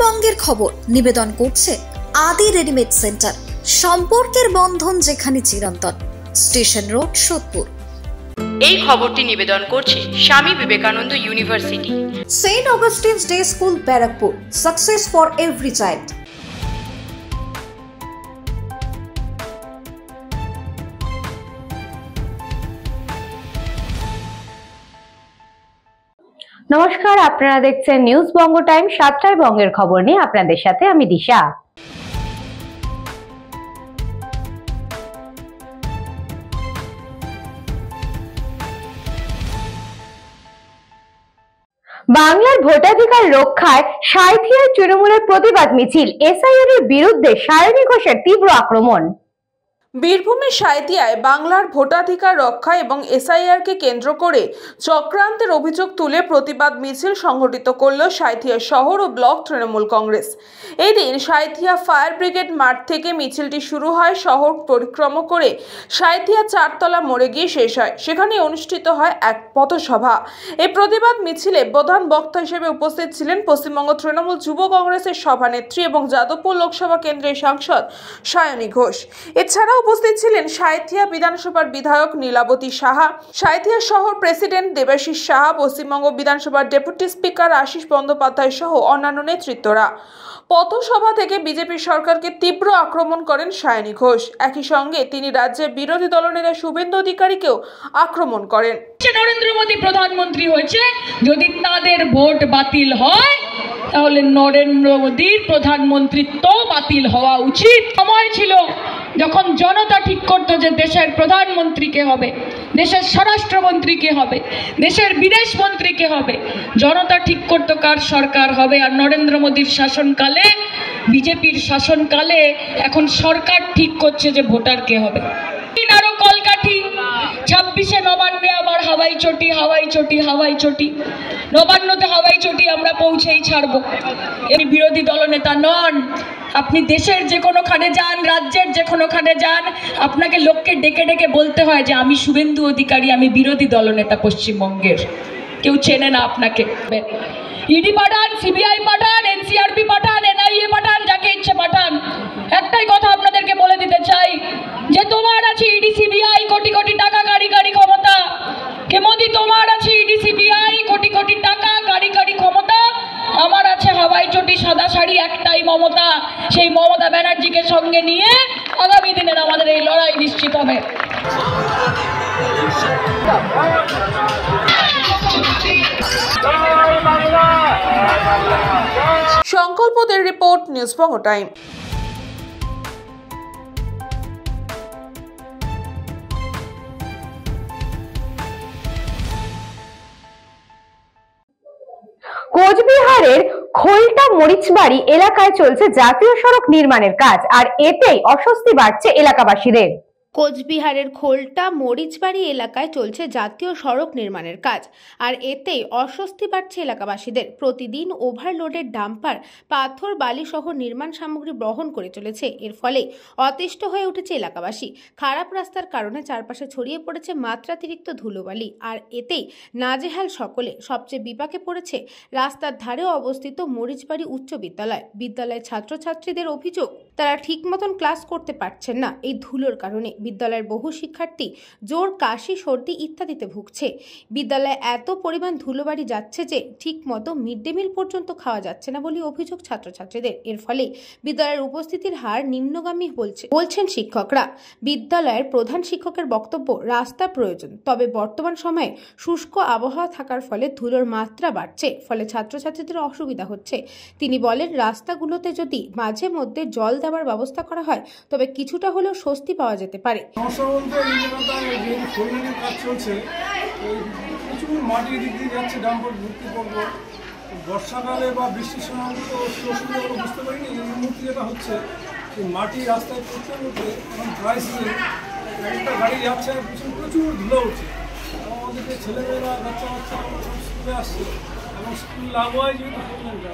বঙ্গের খবর নিবেদন করছে আদি রেডিমেড সেন্টার, সম্পর্কের বন্ধন যেখানে চিরন্তন, স্টেশন রোড, সোদপুর। এই খবরটি নিবেদন করছে Swami Vivekananda university, saint Augustine's day school, Barrackpore. Success for every child. নমস্কার, আপনারা দেখছেন নিউজ বঙ্গ টাইম। 7টায় বঙ্গের খবর নিয়ে আপনাদের সাথে আমি দিশা। বাংলার ভোটাধিকার রক্ষায় সাঁইথিয়ায় তৃণমূলের প্রতিবাদ মিছিল। এসআইআর এর বিরুদ্ধে সায়নী ঘোষের তীব্র আক্রমণ। বীরভূমের সাঁইথিয়ায় বাংলার ভোটাধিকার রক্ষা এবং এসআইআরকে কেন্দ্র করে চক্রান্তের অভিযোগ তুলে প্রতিবাদ মিছিল সংগঠিত করল সাঁইথিয়া শহর ও ব্লক তৃণমূল কংগ্রেস। এই দিন সাঁইথিয়া ফায়ার ব্রিগেড মাঠ থেকে মিছিলটি শুরু হয়, শহর পরিক্রমা করে সাঁইথিয়া চারতলা মোড়ে গিয়ে শেষ হয়। সেখানে অনুষ্ঠিত হয় এক পথসভা। এই প্রতিবাদ মিছিলে প্রধান বক্তা হিসেবে উপস্থিত ছিলেন পশ্চিমবঙ্গ তৃণমূল যুব কংগ্রেসের সভানেত্রী এবং যাদবপুর লোকসভা কেন্দ্রের সাংসদ সায়নী ঘোষ। এছাড়াও উপস্থিত ছিলেন সাঁইথিয়া বিধানসভার বিধায়ক নীলাবতী সাহা, সাঁইথিয়া শহর প্রেসিডেন্ট দেবাশিস সাহা, পশ্চিমবঙ্গ বিধানসভার ডেপুটি স্পিকার আশিস বন্দ্যোপাধ্যায় সহ অন্যান্য নেতৃত্বরা। পথসভা থেকে বিজেপি সরকারকে তীব্র আক্রমণ করেন সায়নী ঘোষ। একই সঙ্গে তিনি রাজ্যের বিরোধী দলনেতা শুভেন্দু অধিকারীকেও আক্রমণ করেন। নরেন্দ্র মোদী প্রধানমন্ত্রী হয়েছে, যদি তাদের ভোট বাতিল হয় তাহলে নরেন্দ্র মোদীর প্রধানমন্ত্রিত্ব বাতিল হওয়া উচিত। সময় ছিল যখন জনতা ঠিক করতো যে দেশের প্রধানমন্ত্রী কে হবে, দেশের স্বরাষ্ট্রমন্ত্রী কে হবে, দেশের বিদেশ মন্ত্রী কে হবে। জনতা ঠিক করতো কার সরকার হবে। আর নরেন্দ্র মোদীর শাসনকালে, বিজেপির শাসনকালে এখন সরকার ঠিক করছে যে ভোটার কে হবে। আরো কলকাঠি 26শে নবান্নে আবার হাওয়াই চটি, হাওয়াই চটি, হাওয়াই চটি। নবান্নতে হাওয়াই চটি আমরা পৌঁছেই ছাড়বো। এই বিরোধী দলনেতা নন, আপনি দেশের যে কোনোখানে যান, রাজ্যের যে কোনোখানে যান, আপনাকে লোককে ডেকে ডেকে বলতে হয় যে আমি শুভেন্দু অধিকারী, আমি বিরোধী দলনেতা পশ্চিমবঙ্গের। কেউ চেনে না আপনাকে। ইডি পাঠান, সিবিআই পাঠান, এনসিআরপি পাঠান, এনআইএ পাঠান, যাকে ইচ্ছে পাঠান। একটাই কথা আপনাদেরকে বলে দিতে চাই যে তোমার আছে ইডি সিবিআই, কোটি কোটি টাকা, গাড়ি গাড়ি ক্ষমতা। কে মোদি, তোমার আছে ইডি সিবিআই, কোটি কোটি টাকা, গাড়ি গাড়ি ক্ষমতা। আমার আছে হাওয়াই চটি, সাদা শাড়ি, একটাই মমতা। সেই মমতা ব্যানার্জিকে সঙ্গে নিয়ে আগামী দিনের আমাদের এই লড়াই নিশ্চিত হবে। সংকল্পদের রিপোর্ট, নিউজ বঙ্গ টাইম। কোচবিহারের খোলটা মরিচবাড়ি এলাকায় চলছে জাতীয় সড়ক নির্মাণের কাজ, আর এতেই অস্বস্তি বাড়ছে এলাকাবাসীদের। কোচবিহারের খোলটা মরিচবাড়ি এলাকায় চলছে জাতীয় সড়ক নির্মাণের কাজ, আর এতেই অস্বস্তি বাড়ছে এলাকাবাসীদের। প্রতিদিন ওভারলোডের ডাম্পার পাথর, বালি সহ নির্মাণ সামগ্রী বহন করে চলেছে। এর ফলে অতিষ্ঠ হয়ে উঠেছে এলাকাবাসী। খারাপ রাস্তার কারণে চারপাশে ছড়িয়ে পড়েছে মাত্রাতিরিক্ত ধুলোবালি, আর এতেই নাজেহাল সকলে। সবচেয়ে বিপাকে পড়েছে রাস্তার ধারে অবস্থিত মরিচবাড়ি উচ্চ বিদ্যালয়। বিদ্যালয়ের ছাত্রছাত্রীদের অভিযোগ, তারা ঠিক মতন ক্লাস করতে পারছেন না এই ধুলোর কারণে। বিদ্যালয়ের বহু শিক্ষার্থী জ্বর, কাশি, সর্দি ইত্যাদিতে ভুগছে। বিদ্যালয়ে এত পরিমাণ ধুলোবাড়ি যাচ্ছে যে ঠিক মতো মিড ডে মিল পর্যন্ত খাওয়া যাচ্ছে না বলে অভিযোগ ছাত্রছাত্রীদের। এর ফলে বিদ্যালয়ের উপস্থিতির হার নিম্নগামী বলছেন শিক্ষকরা। বিদ্যালয়ের প্রধান শিক্ষকের বক্তব্য, রাস্তা প্রয়োজন, তবে বর্তমান সময়ে শুষ্ক আবহাওয়া থাকার ফলে ধুলোর মাত্রা বাড়ছে, ফলে ছাত্রছাত্রীদের অসুবিধা হচ্ছে। তিনি বলেন, রাস্তাগুলোতে যদি মাঝে মধ্যে জল দেওয়ার ব্যবস্থা করা হয় তবে কিছুটা হলেও স্বস্তি পাওয়া যেতে পারে। সমস্যা বলতে এই জায়গাটায় যে খোলনের কাজ চলছে, প্রচুর মাটি দিক দিয়ে যাচ্ছে, ডাম্পার ভর্তি করবো। বর্ষাকালে বা বৃষ্টির সময় তো অসুবিধাগুলো বুঝতে পারিনি। এই মুহূর্তে যেটা হচ্ছে মাটি রাস্তায় পড়তে পড়তে এখন প্রায় সিজনে একটা গাড়ি যাচ্ছে আর পিছনে প্রচুর ধুলো উঠছে। আমাদেরকে ছেলেমেয়েরা, বাচ্চা স্কুলে আসছে এবং স্কুল লাভ হয় যেহেতু খোলনটা,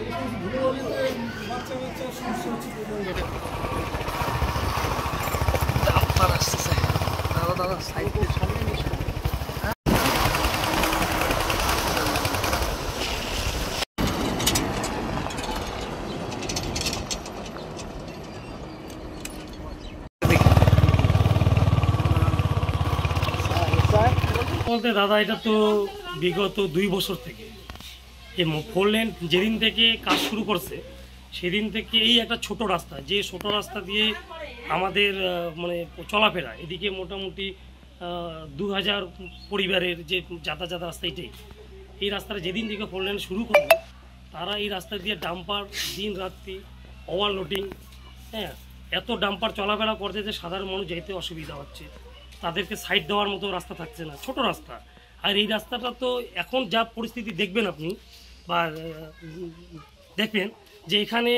এই সমস্ত ধুলোবালিতে বাচ্চা সমস্যা হচ্ছে প্রচণ্ড। দাদা সাইড বলতে দাদা, এটা তো বিগত 2 বছর থেকে এই 4 লেন যেদিন থেকে কাজ শুরু করছে সেদিন থেকে এই একটা ছোট রাস্তা, যে ছোট রাস্তা দিয়ে আমাদের মানে চলাফেরা, এদিকে মোটামুটি 2000 পরিবারের যে যাতায়াত রাস্তা, এই রাস্তাটা যেদিন থেকে 4 লেন শুরু করবে তারা এই রাস্তা দিয়ে ডাম্পার দিন রাত্রি ওভারলোডিং, হ্যাঁ, এত ডাম্পার চলাফেরা করতে যে সাধারণ মানুষ যেতে অসুবিধা হচ্ছে, তাদেরকে সাইড দেওয়ার মতো রাস্তা থাকছে না, ছোট রাস্তা। আর এই রাস্তাটা তো এখন যা পরিস্থিতি দেখবেন আপনি বা দেখবেন যে এখানে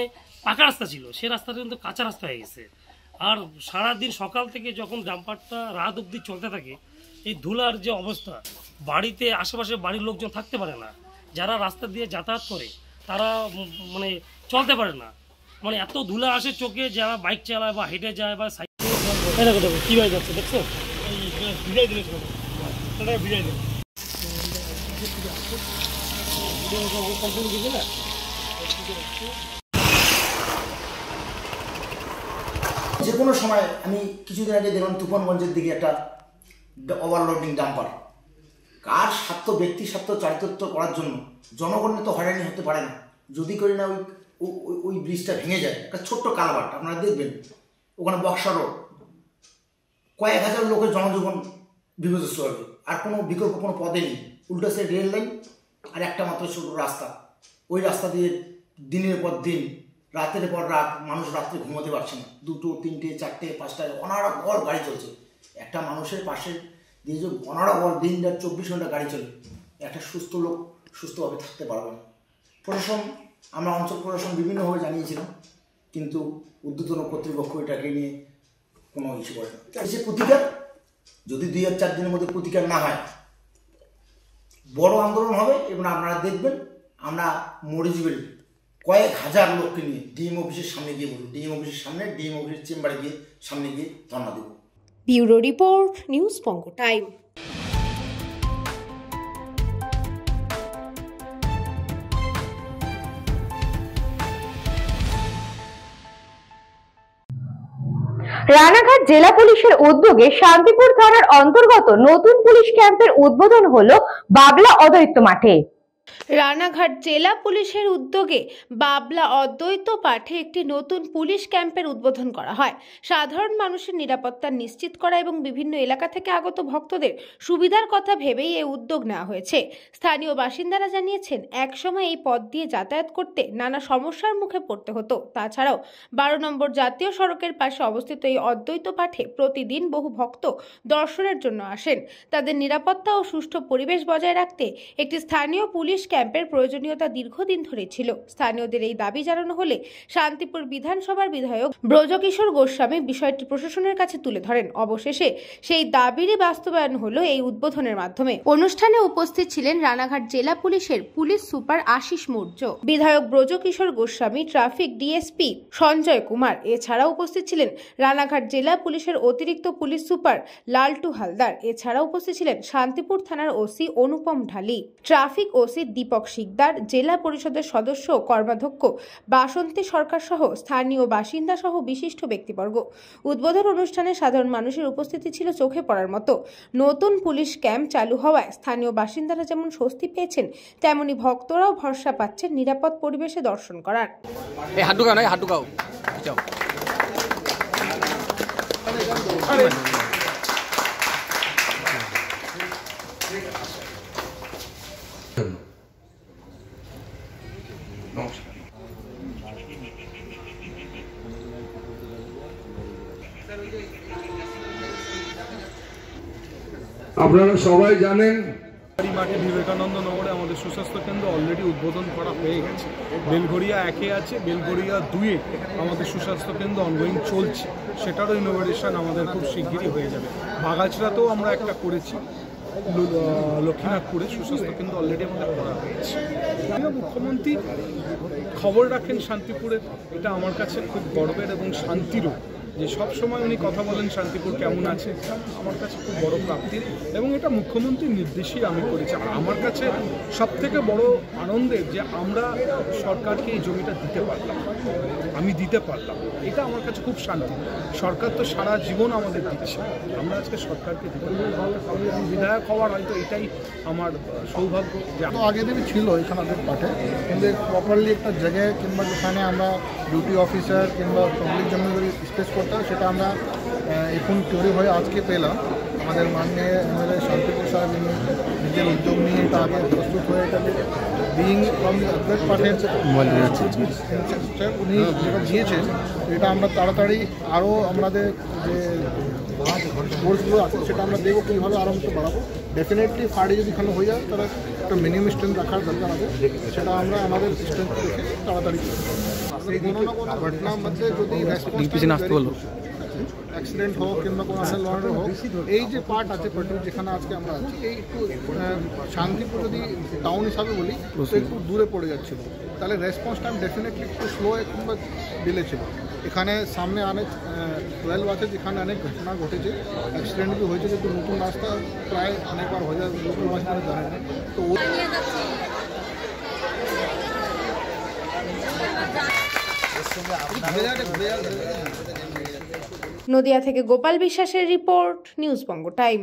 পাকা রাস্তা ছিল, সে রাস্তাটা কিন্তু কাঁচা রাস্তা হয়ে গেছে। আর সারাদিন সকাল থেকে যখন ডাম্পারটা রাত অবধি চলতে থাকে, এই ধুলার যে অবস্থা, বাড়িতে আশেপাশে বাড়ির লোকজন থাকতে পারে না, যারা রাস্তা দিয়ে যাতায়াত করে তারা মানে চলতে পারে না, মানে এত ধুলা আসে চোখে, যারা বাইক চালায় বা হেঁটে যায় বা সাইকেল কীভাবে যাচ্ছে দেখছো, ভিড়াই দিলে ভিড়াই দিলে যে কোনো সময় আমি কিছুদিন আগে দেখলাম তুফানগঞ্জের দিকে একটা ওভারলোডিং ডাম্পার, কার স্বার্থ, ব্যক্তি স্বার্থ চারিত্র করার জন্য জনগণের তো হয়রানি হতে পারে না, যদি করি না ওই ব্রিজটা ভেঙে যায়, একটা ছোট্ট কালভার্ট আপনারা দেখবেন, ওখানে বক্সা রোড, কয়েক হাজার লোকের জনজীবন বিপর্যস্ত হবে, আর কোনো বিকল্প কোনো পদে নেই, উল্টো সে রেল লাইন আর একটা মাত্র ছোট রাস্তা, ওই রাস্তা দিয়ে দিনের পর দিন রাতের পর রাত মানুষ রাত্রে ঘুমোতে পারছে না, 2, 3, 4, 5 অনারগড় গাড়ি চলছে, একটা মানুষের পাশে দিয়ে যে অনারগড় দিন রাত 24 ঘন্টা গাড়ি চলে, একটা সুস্থ লোক সুস্থভাবে থাকতে পারবে না। প্রশাসন, আমরা অঞ্চল প্রশাসন বিভিন্নভাবে জানিয়েছিলাম, কিন্তু ঊর্ধ্বতন কর্তৃপক্ষ এটাকে নিয়ে কোনো ইস্যু করে না। এসে প্রতিকার, যদি 2-4 দিনের মধ্যে প্রতিকার না হয় বড় আন্দোলন হবে, এবং আপনারা দেখবেন আমরা মরিচবেল কয়েক হাজার লোককে নিয়ে ডিএম অফিসের সামনে গিয়ে বলুন, ডিএম অফিসের সামনে, ডিএম অফিসের চেম্বারে গিয়ে সামনে গিয়ে ধর্ণা দেব। ব্যুরো রিপোর্ট, নিউজ পঙ্গ টাইম। রানাঘাট জেলা পুলিশের উদ্যোগে শান্তিপুর থানার অন্তর্গত নতুন পুলিশ ক্যাম্পের উদ্বোধন হলো বাবলা অদ্বৈত মাঠে। রানাঘাট জেলা পুলিশের উদ্যোগে বাবলা অদ্বৈত পাঠে একটি নতুন পুলিশ ক্যাম্পের উদ্বোধন করা হয়। সাধারণ মানুষের নিরাপত্তা নিশ্চিত করা এবং বিভিন্ন এলাকা থেকে আগত ভক্তদের সুবিধার কথা ভেবেই এই উদ্যোগ নেওয়া হয়েছে। স্থানীয় বাসিন্দারা জানিয়েছেন, একসময় এই পথ দিয়ে যাতায়াত করতে নানা সমস্যার মুখে পড়তে হতো। তাছাড়াও 12 নম্বর জাতীয় সড়কের পাশে অবস্থিত এই অদ্বৈত পাঠে প্রতিদিন বহু ভক্ত দর্শনের জন্য আসেন। তাদের নিরাপত্তা ও সুষ্ঠু পরিবেশ বজায় রাখতে একটি স্থানীয় পুলিশ ক্যাম্পের প্রয়োজনীয়তা দীর্ঘদিন ধরে ছিল। স্থানীয়দের এই দাবি জানানো হলে শান্তিপুর বিধানসভার বিধায়ক ব্রজকিশোর গোস্বামী বিষয়টি প্রশাসনের কাছে তুলে ধরেন। অবশেষে সেই দাবিরই বাস্তবায়ন হলো এই উদ্বোধনের মাধ্যমে। অনুষ্ঠানে উপস্থিত ছিলেন রানাঘাট জেলা পুলিশের পুলিশ সুপার আশিস মৌর্য, বিধায়ক ব্রজকিশোর গোস্বামী, ট্রাফিক ডিএসপি সঞ্জয় কুমার। এছাড়া উপস্থিত ছিলেন রানাঘাট জেলা পুলিশের অতিরিক্ত পুলিশ সুপার লালটু হালদার। এছাড়া উপস্থিত ছিলেন শান্তিপুর থানার ওসি অনুপম ঢালি, ট্রাফিক ওসি দীপক শিকদার, জেলা পরিষদের সদস্য কর্মাধ্যক্ষ বাসন্তী সরকার সহ স্থানীয় বাসিন্দা সহ বিশিষ্ট ব্যক্তিবর্গ। উদ্বোধন অনুষ্ঠানে সাধারণ মানুষের উপস্থিতি ছিল চোখে পড়ার মতো। নতুন পুলিশ ক্যাম্প চালু হওয়ায় স্থানীয় বাসিন্দারা যেমন স্বস্তি পেয়েছেন, তেমনি ভক্তরাও ভরসা পাচ্ছেন নিরাপদ পরিবেশে দর্শন করার। আপনারা সবাই জানেন মাঠে বিবেকানন্দ নগরে আমাদের সুস্বাস্থ্য কেন্দ্র অলরেডি উদ্বোধন করা হয়ে গেছে। বেলঘরিয়া 1-এ আছে, বেলঘরিয়া 2-এ আমাদের সুস্বাস্থ্য কেন্দ্র অনগোয়িং চলছে, সেটারও ইনোভেশন আমাদের খুব শিগগিরই হয়ে যাবে। বাগাছড়াতেও আমরা একটা করেছি, লক্ষ্মীনাথপুরে সুস্বাস্থ্য কেন্দ্র অলরেডি আমাদের করা হয়েছে। মুখ্যমন্ত্রী খবর রাখেন শান্তিপুরের, এটা আমার কাছে খুব গর্বের এবং শান্তিরও। যে সব সময় উনি কথা বলেন শান্তিপুর কেমন আছে, আমার কাছে খুব বড় প্রাপ্তি এবং এটা মুখ্যমন্ত্রীর নির্দেশই আমি করেছি। আর আমার কাছে সবথেকে বড় আনন্দের যে আমরা সরকারকে এই জমিটা দিতে পারলাম, আমি দিতে পারলাম, এটা আমার কাছে খুব শান্তি। সরকার তো সারা জীবন আমাদের দিচ্ছে, আমরা আজকে সরকারকে দিতে পারলাম। বিধায়ক হওয়ার হয়তো এটাই আমার সৌভাগ্য। আগে দিন ছিল এখানে পাঠে, কিন্তু প্রপারলি একটা জায়গায় কিংবা যেখানে আমরা ডিউটি অফিসার কিংবা পাবলিক জন্য যদি স্পেস করতে হয় সেটা আমরা এখন তৈরি হয়ে আজকে পেলাম। আমাদের মাননীয় এমএলএ শান্তিপুর সাহেব নিজের উদ্যোগ নিয়ে এটা আগে প্রস্তুত হয়ে এটাকে বিইং ফ্রম দি আপডেট পাঠে উনি যেটা দিয়েছেন, এটা আমরা তাড়াতাড়ি আরও আমাদের যে কোর্সগুলো আছে সেটা আমরা দেখবো কীভাবে আরও একটু বাড়াবো। ডেফিনেটলি ফাড়ি যদি এখানে হয়ে যায় তাহলে একটা মিনিমাম স্ট্রেন্থ রাখার দরকার আছে, সেটা আমরা আমাদের স্ট্রেন্থ দেখে তাড়াতাড়ি কোনো না কোনো ঘটনার মধ্যে যদি অ্যাক্সিডেন্ট হোক কিংবা কোনো লড়াই হোক, এই যে পার্ট আছে পার্টিকুলার যেখানে আজকে আমরা আছি, এই একটু শান্তিপুর যদি টাউন হিসাবে বলি তো একটু দূরে পড়ে যাচ্ছিল, তাহলে রেসপন্স টাইম ডেফিনেটলি একটু স্লো কিংবা ডিলে ছিল। এখানে সামনে অনেক 12 আছে যেখানে অনেক ঘটনা ঘটেছে, অ্যাক্সিডেন্ট भी হয়েছে, কিন্তু নতুন রাস্তা প্রায় অনেকবার হয়ে যায়, নতুন রাস্তা জানে না। তো নদিয়া থেকে গোপাল বিশ্বাসের রিপোর্ট, নিউজ বঙ্গ টাইম।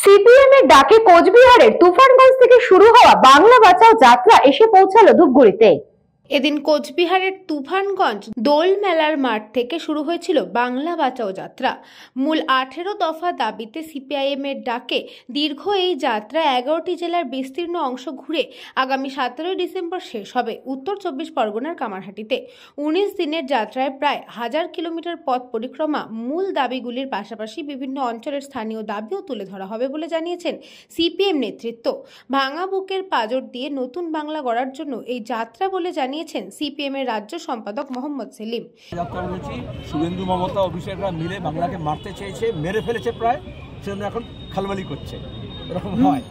সিপিএম এর ডাকে কোচবিহারের তুফানগঞ্জ থেকে শুরু হওয়া বাংলা বাঁচাও যাত্রা এসে পৌঁছালো ধূপগুড়িতে। এদিন কোচবিহারের তুফানগঞ্জ দোল মেলার মাঠ থেকে শুরু হয়েছিল বাংলা বাঁচাও যাত্রা। মূল 18 দফা দাবিতে সিপিআইএম এর ডাকে দীর্ঘ এই যাত্রা 11টি জেলার বিস্তীর্ণ অংশ ঘুরে আগামী 17 ডিসেম্বর শেষ হবে উত্তর 24 পরগনার কামারহাটিতে। 19 দিনের যাত্রায় প্রায় 1000 কিলোমিটার পথ পরিক্রমা। মূল দাবিগুলির পাশাপাশি বিভিন্ন অঞ্চলের স্থানীয় দাবিও তুলে ধরা হবে বলে জানিয়েছেন সিপিএম নেতৃত্ব। ভাঙা বুকের পাঁজর দিয়ে নতুন বাংলা গড়ার জন্য এই যাত্রা বলে জানিয়ে সিপিএম এর রাজ্য সম্পাদক মোহাম্মদ সেলিম। শুভেন্দু মমতা অভিষেকরা মিলে বাংলাকে মারতে চেয়েছে, মেরে ফেলেছে প্রায়, সেজন্য এখন খালবালি করছে। এরকম হয়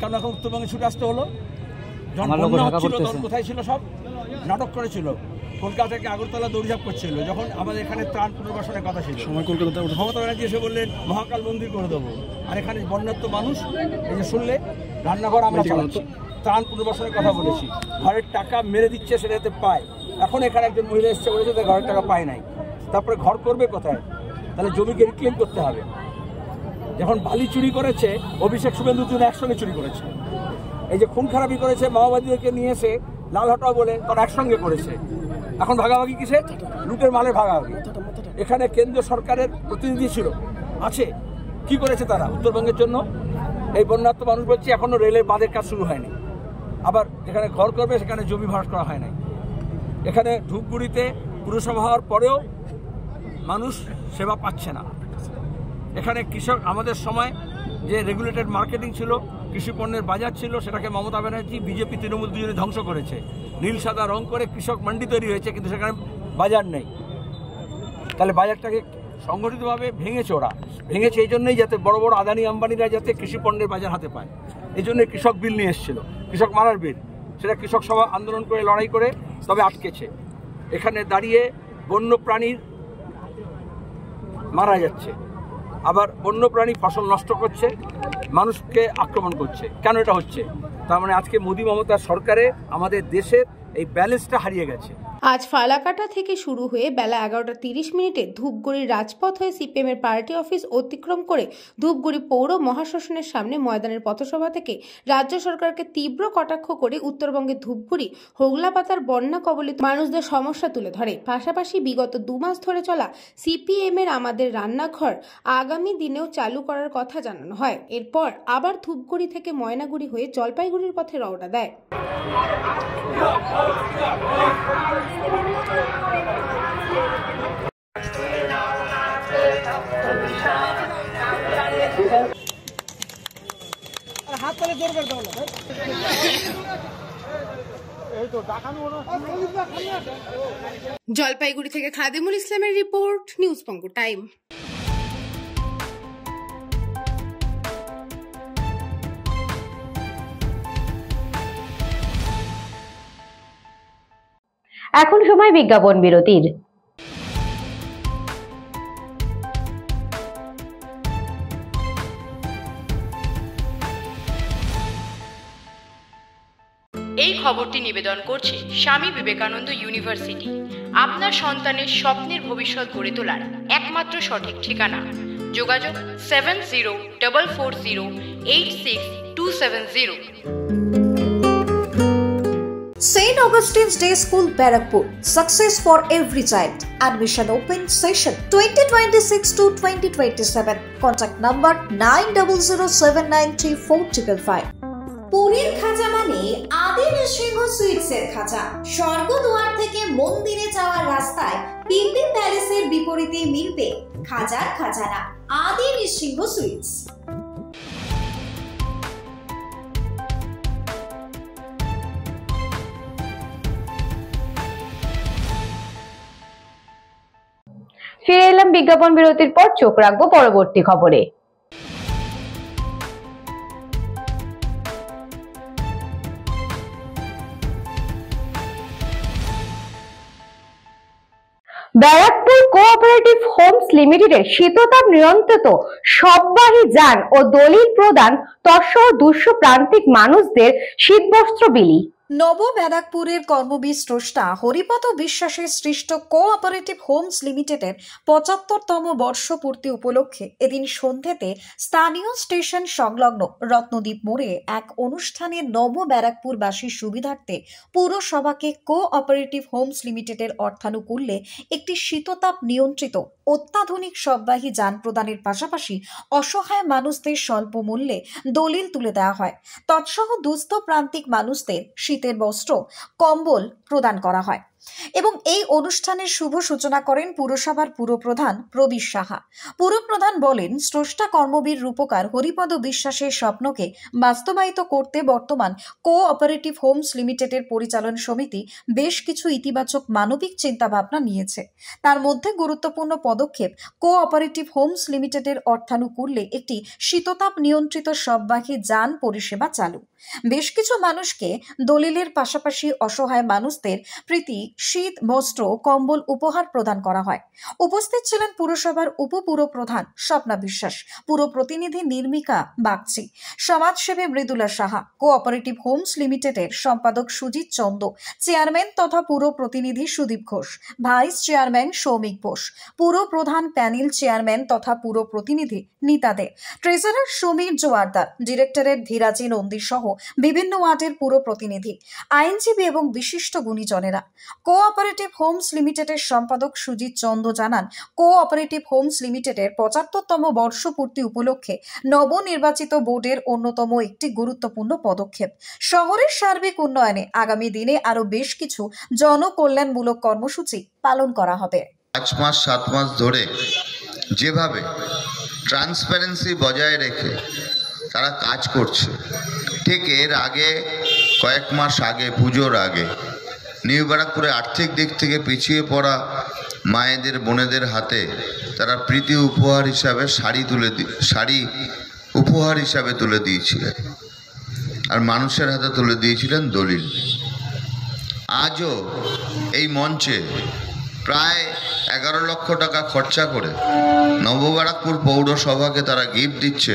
কারণ এখন উত্তরবঙ্গে ছুটে আসতে হলো। যখন বন্যা হচ্ছিল তখন কোথায় ছিল? সব নাটক করেছিল, কলকাতা থেকে আগরতলা দৌড়ঝাঁপ করছিল। যখন আমাদের এখানে ত্রাণ পুনর্বাসনের কথা ছিল, মমতা ব্যানার্জি এসে বললেন মহাকাল মন্দির করে দেবো। আর এখানে বন্যার্ত মানুষ, এই যে শুনলে রান্নাঘর আমরা চালাচ্ছি, ত্রাণ পুনর্বাসনের কথা বলেছি, ঘরের টাকা মেরে দিচ্ছে সেটা যাতে পায়। এখন এখানে একজন মহিলা এসছে বলেছে যে ঘরের টাকা পায় নাই, তারপরে ঘর করবে কোথায়? তাহলে জমিকে রিক্লেম করতে হবে। যখন বালি চুরি করেছে অভিষেক শুভেন্দু দুজনে একসঙ্গে চুরি করেছে। এই যে খুন খারাপি করেছে মাওবাদীদেরকে নিয়ে এসে লাল হটাও বলে তারা একসঙ্গে করেছে। এখন ভাগাভাগি কিসে? লুটের মালের ভাগাভাগি। এখানে কেন্দ্রীয় সরকারের প্রতিনিধি ছিল, আছে, কি করেছে তারা উত্তরবঙ্গের জন্য? এই বন্যার্ত মানুষ বলছে এখনো রেলের বাঁধের কাজ শুরু হয়নি। আবার যেখানে ঘর করবে সেখানে জমি ভাগ করা হয় নাই। এখানে ধূপগুড়িতে পুরসভা হওয়ার পরেও মানুষ সেবা পাচ্ছে না। এখানে কৃষক, আমাদের সময় যে রেগুলেটেড মার্কেটিং ছিল, কৃষি পণ্যের বাজার ছিল, সেটাকে মমতা ব্যানার্জি, বিজেপি, তৃণমূল দুজনে ধ্বংস করেছে। নীল সাদা রং করে কৃষক মান্ডি তৈরি হয়েছে, কিন্তু সেখানে বাজার নেই। তাহলে বাজারটাকে সংগঠিতভাবে ভেঙেছে ওরা। ভেঙেছে এই জন্যই যাতে বড় বড় আদানি আম্বানিরা যাতে কৃষি পণ্যের বাজার হাতে পায়। এই জন্য কৃষক বিল নিয়ে এসেছিল, কৃষক মারার বিল। সেটা কৃষক সভা আন্দোলন করে লড়াই করে তবে আটকেছে। এখানে দাঁড়িয়ে বন্য প্রাণীর মারা যাচ্ছে, আবার বন্য প্রাণী ফসল নষ্ট করছে, মানুষকে আক্রমণ করছে। কেন এটা হচ্ছে? তার মানে আজকে মোদি মমতার সরকারে আমাদের দেশের এই ব্যালেন্সটা হারিয়ে গেছে। আজ ফালাকাটা থেকে শুরু হয়ে বেলা 11:30 ধূপগুড়ির রাজপথ হয়ে সিপিএম এর পার্টি অফিস অতিক্রম করে ধূপগুড়ি পৌর মহাশ্মশানের সামনে ময়দানের পথসভা থেকে রাজ্য সরকারকে তীব্র কটাক্ষ করে উত্তরবঙ্গের ধূপগুড়ি হোগলাপাতার বন্যা কবলিত মানুষদের সমস্যা তুলে ধরে। পাশাপাশি বিগত 2 মাস ধরে চলা সিপিএম এর আমাদের রান্নাঘর আগামী দিনেও চালু করার কথা জানানো হয়। এরপর আবার ধূপগুড়ি থেকে ময়নাগুড়ি হয়ে জলপাইগুড়ির পথে রওনা দেয়। হাত তালে জোর করে দাও না এই তো দেখানো হলো। জলপাইগুড়ি থেকে খাদিমুল ইসলামের রিপোর্ট, নিউজ বঙ্গ টাইম। এখন সময় বিজ্ঞাপন বিরতির। এই খবরটি নিবেদন করছে স্বামী বিবেকানন্দ ইউনিভার্সিটি। আপনার সন্তানের স্বপ্নের ভবিষ্যৎ গড়ে তোলার একমাত্র সঠিক ঠিকানা। যোগাযোগ 7044086270। St. Augustine's Day School, Barakpur. Success for every child. Admission open session 2026 to 2027. Contact number 9007934555. পুরীর খাজা মানে আদি নৃসিংহ সুইটসের খাজা। স্বর্গদুয়ার থেকে মন্দিরে যাওয়ার রাস্তায় পিপি প্যালেসের বিপরীতে মিলবে খাজার খাজানা আদি নৃসিংহ সুইটস। ফিরে এলাম বিজ্ঞাপন বিরতির পর। চোখ রাখবো পরবর্তী খবরে। ব্যারাকপুর কোঅপারেটিভ হোমস লিমিটেডের শীততাপ নিয়ন্ত্রিত সববাহী যান ও দলিল প্রদান তৎসহ 200 প্রান্তিক মানুষদের শীতবস্ত্র বিলি। নব ব্যারাকপুরের কর্মবীর স্রষ্টা হরিপদ বিশ্বাসের সৃষ্ট কোঅপারেটিভ হোমস লিমিটেডের 75তম বর্ষপূর্তি উপলক্ষে এদিন সন্ধ্যেতে স্থানীয় স্টেশন সংলগ্ন রত্নদ্বীপ মোড়ে এক অনুষ্ঠানে নব ব্যারাকপুরবাসীর সুবিধার্থে পুরসভাকে কোঅপারেটিভ হোমস লিমিটেডের অর্থানুকূল্যে একটি শীততাপ নিয়ন্ত্রিত অত্যাধুনিক সববাহী যান প্রদানের পাশাপাশি অসহায় মানুষদের স্বল্প মূল্যে দলিল তুলে দেওয়া হয়। তৎসহ দুস্থ প্রান্তিক মানুষদের শীতের বস্ত্র কম্বল প্রদান করা হয় এবং এই অনুষ্ঠানের শুভ সূচনা করেন পুরসভার পুরপ্রধান প্রবীর সাহা। পুরপ্রধান বলেন, স্রষ্টা কর্মবীর রূপকার হরিপদ বিশ্বাসের স্বপ্নকে বাস্তবায়িত করতে বর্তমান কোঅপারেটিভ হোমস লিমিটেডের পরিচালন সমিতি বেশ কিছু ইতিবাচক মানবিক চিন্তাভাবনা নিয়েছে। তার মধ্যে গুরুত্বপূর্ণ পদক্ষেপ কোঅপারেটিভ হোমস লিমিটেডের অর্থানুকূল্যে একটি শীততাপ নিয়ন্ত্রিত সববাহী যান পরিষেবা চালু। বেশ কিছু মানুষকে দলিলের পাশাপাশি অসহায় মানুষদের প্রীতি শীত বস্ত্র কম্বল উপহার প্রদান করা হয়। উপস্থিত ছিলেন পুরসভার উপপুরপ্রধান স্বপ্না বিশ্বাস, পুর প্রতিনিধি নির্মিকা বাগচি, সমাজসেবী মৃদুলা সাহা, কোঅপারেটিভ হোমস লিমিটেডের সম্পাদক সুজিত চন্দ, চেয়ারম্যান তথা পুর প্রতিনিধি সুদীপ ঘোষ, ভাইস চেয়ারম্যান সৌমিক বোস, পুর প্রধান প্যানেল চেয়ারম্যান তথা পুর প্রতিনিধি নিতা দে, ট্রেজারার সমীর জোয়ারদার, ডিরেক্টরের ধীরাজি নন্দী সহ বিভিন্ন ওয়ার্ডের পুর প্রতিনিধি, আইনজীবী এবং বিশিষ্ট গুণীজনেরা। কোঅপারেটিভ হোমস লিমিটেডের সম্পাদক সুজিত চন্দ জানান, কোঅপারেটিভ হোমস লিমিটেডের 75তম বর্ষপূর্তি উপলক্ষে নবনির্বাচিত বোর্ডের অন্যতম একটি গুরুত্বপূর্ণ পদক্ষেপ। শহরের সার্বিক উন্নয়নে আগামী দিনে আরো বেশ কিছু জনকল্যাণমূলক কর্মসূচি পালন করা হবে। 5 মাস 7 মাস ধরে যেভাবে ট্রান্সপারেন্সি বজায় রেখে তারা কাজ করছে, ঠিক এর আগে কয়েক মাস আগে পুজোর আগে নিউ ব্যারাকপুরে আর্থিক দিক থেকে পিছিয়ে পড়া মায়েদের বোনেদের হাতে তারা প্রীতি উপহার হিসাবে শাড়ি উপহার হিসাবে তুলে দিয়েছিলেন, আর মানুষের হাতে তুলে দিয়েছিলেন দলিল। আজও এই মঞ্চে প্রায় 11 লক্ষ টাকা খরচা করে নবব্যারাকপুর পৌরসভাকে তারা গিফট দিচ্ছে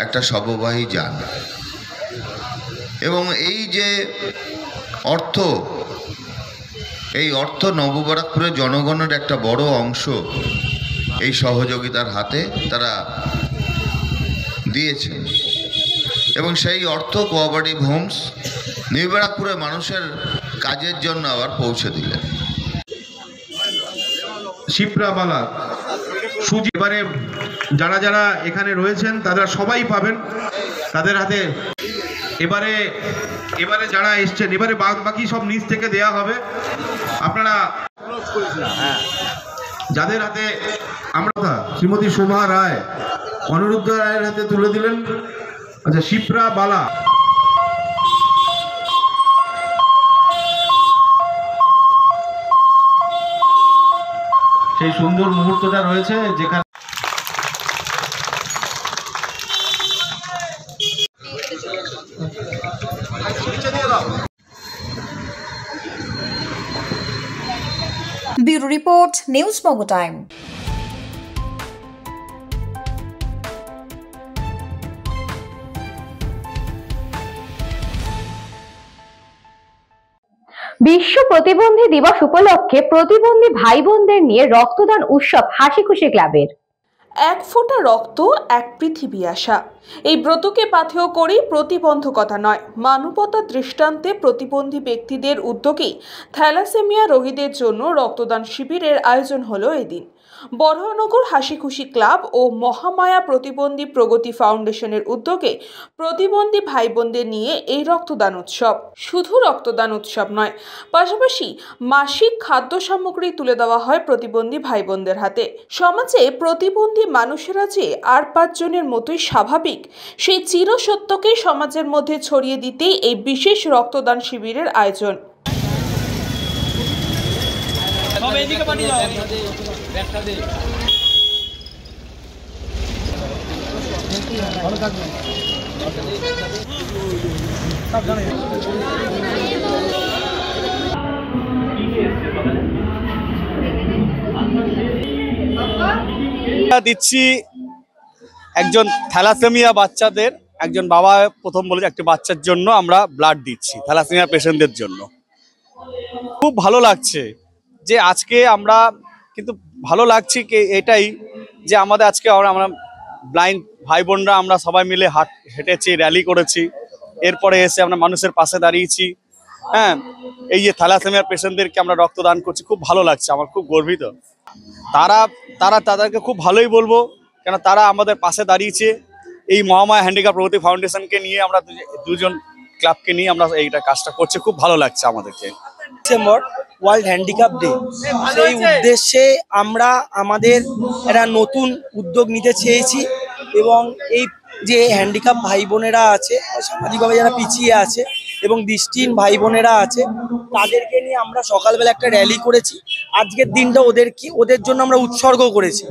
একটা সববাহী যান। এবং এই যে অর্থ, এই অর্থ নবব্যারাকপুরের জনগণের একটা বড় অংশ এই সহযোগিতার হাতে তারা দিয়েছেন এবং সেই অর্থ কোঅপারেটিভ হোমস নিউ ব্যারাকপুরের মানুষের কাজের জন্য আবার পৌঁছে দিলেন। শিপ্রাবালা সুজি, এবারে যারা যারা এখানে রয়েছেন তারা সবাই পাবেন তাদের হাতে। এবারে যারা এসছেন এবারে বাকি সব নিচ থেকে দেয়া হবে। আপনারা যাদের হাতে আমরা শ্রীমতী শোভা রায় অনিরুদ্ধ রায়ের হাতে তুলে দিলেন। আচ্ছা, শিপ্রা বালা সেই সুন্দর মুহূর্তটা রয়েছে যেখানে রিপোর্ট, নিউজ বঙ্গ টাইম। বিশ্ব প্রতিবন্ধী দিবস উপলক্ষে প্রতিবন্ধী ভাই বোনদের নিয়ে রক্তদান উৎসব হাসি খুশি ক্লাবের। এক ফোঁটা রক্ত, এক পৃথিবী আশা। এই ব্রতকে পাথেয় করি প্রতিবন্ধকতা নয়, মানবতার দৃষ্টান্তে প্রতিবন্ধী ব্যক্তিদের উদ্যোগেই থ্যালাসেমিয়া রোগীদের জন্য রক্তদান শিবিরের আয়োজন হলো এদিন। বড়নগর হাসি খুশি ক্লাব ও মহামায়া প্রতিবন্ধী প্রগতি ফাউন্ডেশনের উদ্যোগে প্রতিবন্ধী ভাই বোনদের নিয়ে এই রক্তদান উৎসব। শুধু রক্তদান উৎসব নয়, পাশাপাশি মাসিক খাদ্য সামগ্রী তুলে দেওয়া হয় প্রতিবন্ধী ভাই বোনদের হাতে। সমাজে প্রতিবন্ধী মানুষেরা যে আর 5 জনের মতোই স্বাভাবিক, সেই চিরসত্যকে সমাজের মধ্যে ছড়িয়ে দিতেই এই বিশেষ রক্তদান শিবিরের আয়োজন। দিচ্ছি একজন থ্যালাসেমিয়া বাচ্চাদের, একজন বাবা প্রথম বলে একটি বাচ্চার জন্য আমরা ব্লাড দিচ্ছি থ্যালাসেমিয়া পেশেন্টদের জন্য। খুব ভালো লাগছে যে আজকে আমরা কিন্তু ভালো লাগছে কি এটাই যে আমাদের আজকে আমরা ব্লাইন্ড ভাই বোনরা আমরা সবাই মিলে হেঁটেছি, র্যালি করেছি, এরপরে এসে আমরা মানুষের পাশে দাঁড়িয়েছি। হ্যাঁ, এই যে থ্যালাসেমিয়া পেশেন্টদেরকে আমরা রক্তদান করছি, খুব ভালো লাগছে, আমার খুব গর্বিত। তাদেরকে খুব ভালোই বলবো, কেন তারা আমাদের পাশে দাঁড়িয়েছে। এই মহামায়া হ্যান্ডিক্যাপ প্রগতি ফাউন্ডেশনকে নিয়ে আমরা দুজন ক্লাবকে নিয়ে আমরা এইটা কাজটা করছি, খুব ভালো লাগছে আমাদেরকে। ডিসেম্বর ওয়ার্ল্ড হ্যান্ডিক্যাপ ডে, সেই উদ্দেশ্যে আমরা আমাদের একটা নতুন উদ্যোগ নিতে চেয়েছি এবং এই যে হ্যান্ডিক্যাপ ভাই বোনেরা আছে, সামাজিকভাবে যারা পিছিয়ে আছে এবং দৃষ্টিহীন ভাই বোনেরা আছে, তাদেরকে নিয়ে আমরা সকালবেলা একটা র্যালি করেছি। আজকের দিনটা ওদের জন্য আমরা উৎসর্গ করেছি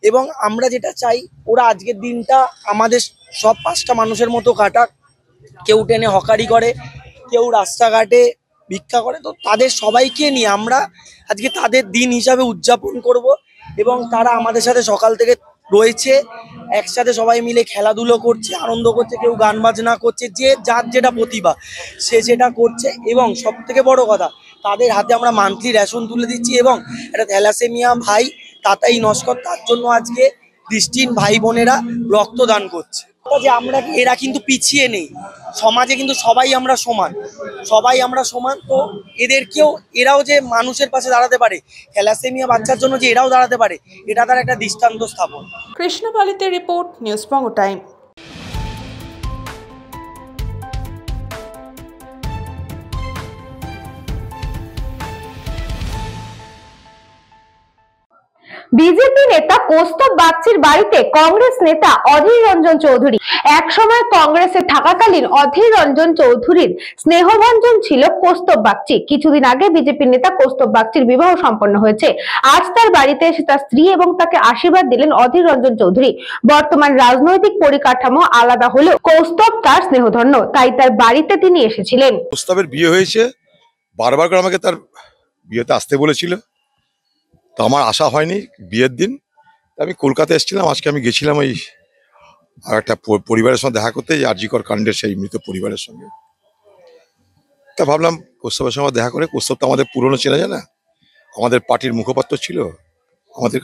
এবং আমরা যেটা চাই, ওরা আজকের দিনটা আমাদের সব 5টা মানুষের মতো কাটাক। কেউ টেনে হকারি করে, কেউ রাস্তাঘাটে ভিক্ষা করে, তো তাদের সবাইকে নিয়ে আমরা আজকে তাদের দিন হিসাবে উদযাপন করব এবং তারা আমাদের সাথে সকাল থেকে রয়েছে, একসাথে সবাই মিলে খেলাধুলো করছে, আনন্দ করছে, কেউ গান বাজনা করছে, যে যার যেটা প্রতিভা সে সেটা করছে। এবং সব থেকে বড় কথা, তাদের হাতে আমরা মান্থলি রেশন তুলে দিচ্ছি এবং একটা থ্যালাসেমিয়া ভাই তাতাই নস্কর, তার জন্য আজকে দৃষ্টিহীন ভাই বোনেরা রক্তদান করছে। যে আমরা এরা কিন্তু পিছিয়ে নেই, সমাজে কিন্তু সবাই আমরা সমান, তো এরাও যে মানুষের পাশে দাঁড়াতে পারে, থ্যালাসেমিয়া বাচ্চার জন্য যে এরাও দাঁড়াতে পারে, এটা তার একটা দৃষ্টান্ত স্থাপন। কৃষ্ণপালিতের রিপোর্ট, নিউজ বঙ্গ টাইম। বিজেপি নেতা কৌস্তব বাগচির বাড়িতে কংগ্রেস নেতা অধীর রঞ্জন চৌধুরী। এক সময় কংগ্রেসে থাকাকালীন অধীর রঞ্জন চৌধুরীর স্নেহভঞ্জন ছিল কৌস্তব বাগচি। কিছুদিন আগে বিজেপি নেতা কৌস্তব বাগচির বিবাহ সম্পন্ন হয়েছে। আজ তার বাড়িতে এসে তার স্ত্রী এবং তাকে আশীর্বাদ দিলেন অধীর রঞ্জন চৌধুরী। বর্তমান রাজনৈতিক পরিকাঠামো আলাদা হলেও কৌস্তব তার স্নেহধন্য, তাই তার বাড়িতে তিনি এসেছিলেন। কৌস্তবের বিয়ে হয়েছে, বারবার করে আমাকে তার বিয়েতে আসতে বলেছিল, তো আমার আশা হয়নি। বিয়ের দিন আমি কলকাতা এসেছিলাম, আজকে আমি গেছিলাম ওই আর একটা পরিবারের সঙ্গে দেখা করতে, আরজিকর কাণ্ডের সেই মৃত পরিবারের সঙ্গে। তা ভাবলাম কৌস্তবের সঙ্গে দেখা করে, কৌস্তব তো আমাদের পুরনো চেনা জানা, আমাদের পার্টির মুখপাত্র ছিল,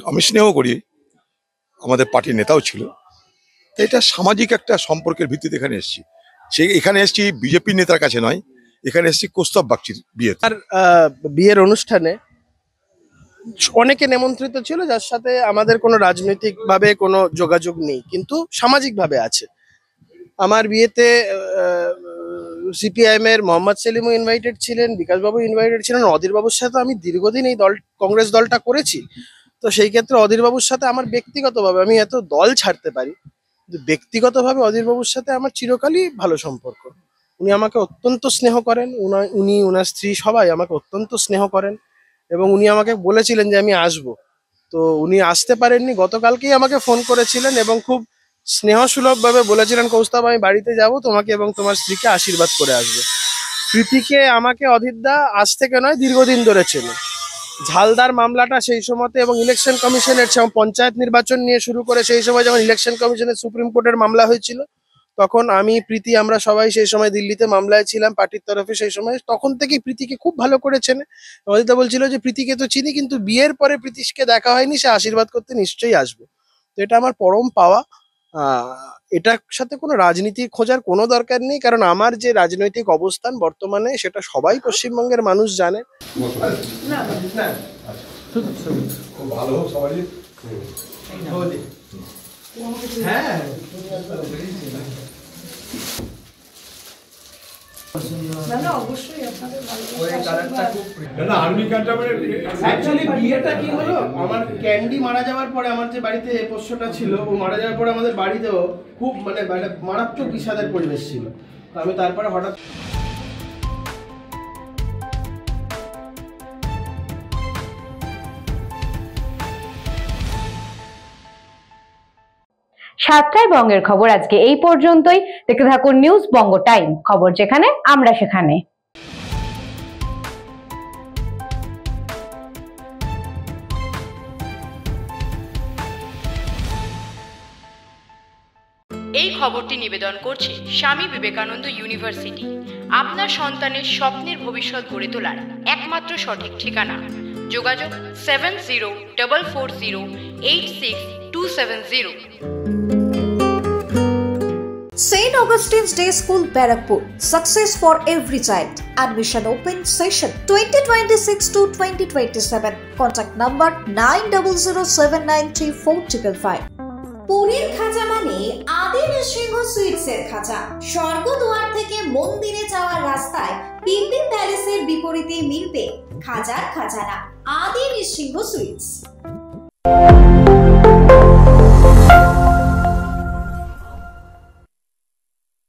আমি স্নেহ করি, আমাদের পার্টির নেতাও ছিল। তো এটা সামাজিক একটা সম্পর্কের ভিত্তিতে এখানে এসেছি। এখানে এসেছি বিজেপি নেতার কাছে নয়, এখানে এসেছি কৌস্তব বাগচির বিয়ের অনুষ্ঠানে অনেকে নিমন্ত্রিত ছিল, যার সাথে আমাদের কোনো রাজনৈতিক ভাবে কোনো যোগাযোগ নেই, কিন্তু সামাজিক ভাবে আছে। আমার বিয়েতে সিপিআইএম এর মোহাম্মদ সেলিমও ইনভাইটেড ছিলেন, বিকাশ বাবু ইনভাইটেড ছিলেন। অধীর বাবুর সাথে আমি দীর্ঘদিন এই কংগ্রেস দলটা করেছি, তো সেই ক্ষেত্রে অধীর বাবুর সাথে আমার ব্যক্তিগতভাবে, আমি এত দল ছাড়তে পারি কিন্তু ব্যক্তিগতভাবে অধীর বাবুর সাথে আমার চিরকালই ভালো সম্পর্ক। উনি আমাকে অত্যন্ত স্নেহ করেন, উনি ওনার স্ত্রী সবাই আমাকে অত্যন্ত স্নেহ করেন এবং উনি আমাকে বলেছিলেন যে আমি আসবো, তো উনি আসতে পারেননি। গতকালকেই আমাকে ফোন করেছিলেন এবং খুব স্নেহসুলভ ভাবে বলেছিলেন, কৌস্তব আমি বাড়িতে যাব, তোমাকে এবং তোমার স্ত্রীকে আশীর্বাদ করে আসবে। প্রীতিকে আমাকে অধীরদা আজ থেকে নয় দীর্ঘদিন ধরে চেনে ঝালদার মামলাটা সেই সময়তে এবং ইলেকশন কমিশনের পঞ্চায়েত নির্বাচন নিয়ে শুরু করে সেই সময় যখন ইলেকশন কমিশনের সুপ্রিম কোর্টের মামলা হয়েছিল, তখন আমি প্রীতি আমরা সবাই সেই সময় দিল্লিতে মামলায় ছিলাম পার্টির তরফে। সেই সময় তখন থেকেই প্রীতিকে খুব ভালো করেছেন। অদিতা বলছিল যে প্রীতিকে তো চিনি, কিন্তু বিয়ের পরে প্রীতিশকে দেখা হয়নি, সে আশীর্বাদ করতে নিশ্চয়ই আসবে। তো এটা আমার পরম পাওয়া। এটার সাথে কোনো রাজনীতি খোঁজার কোনো দরকার নেই, কারণ আমার যে রাজনৈতিক অবস্থান বর্তমানে সেটা সবাই পশ্চিমবঙ্গের মানুষ জানে। বিয়েটা কি হলো, আমার ক্যান্ডি মারা যাওয়ার পরে আমার যে বাড়িতে পোষ্যটা ছিল, ও মারা যাওয়ার পরে আমাদের বাড়িতেও খুব মারাত্মক বিষাদের পরিবেশ ছিল। তো আমি তারপরে হঠাৎ সাতটায় বঙ্গের খবর আজকে এই পর্যন্তই। দেখতে থাকুন নিউজ বঙ্গ টাইম, খবর যেখানে আমরা সেখানে। এই খবরটি নিবেদন করছে স্বামী বিবেকানন্দ ইউনিভার্সিটি। আপনার সন্তানের স্বপ্নের ভবিষ্যৎ গড়ে তোলার একমাত্র সঠিক ঠিকানা। যোগাযোগ 7044086270। St. Augustine's Day School, Barakpur. Success for every child. Admission open session 2026 to 2027. Contact number 9007934555. পুরীর খাজা মানে আদি নৃসিংহ সুইটসের খাজা। স্বর্গদুয়ার থেকে মন্দিরে যাওয়ার রাস্তায় পিপি প্যালেসের বিপরীতে মিলবে খাজার খাজানা আদি নৃসিংহ সুইটস।